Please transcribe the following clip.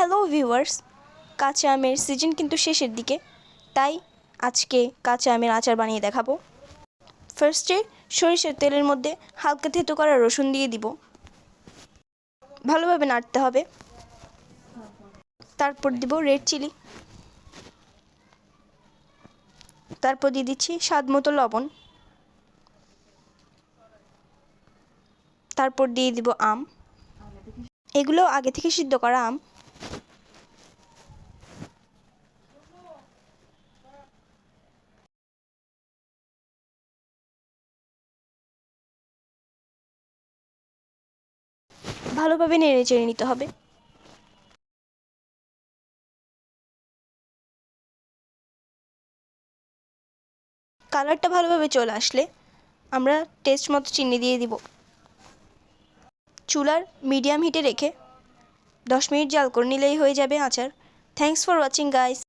Hello viewers, কাঁচা আমের season কিন্তু শেষের দিকে, তাই আজকে কাঁচা আমের আচার বানিয়ে দেখাবো। ফার্স্টে সরিষার তেলের মধ্যে হালকা থেতো করা রসুন দিয়ে দিব, ভালোভাবে নাড়তে হবে। তারপর দিব রেড চিলি, তারপর দিয়ে দিচ্ছি স্বাদ মতো লবণ, তারপর দিয়ে দিব আম, এগুলো আগে থেকে সিদ্ধ করা আম। ভালোভাবে নেড়ে চেড়ে নিতে হবে। কালারটা ভালোভাবে চলে আসলে আমরা টেস্ট মতো চিনি দিয়ে দিব। চুলার মিডিয়াম হিটে রেখে 10 মিনিট জাল করে নিলেই হয়ে যাবে আচার। Thanks for watching guys.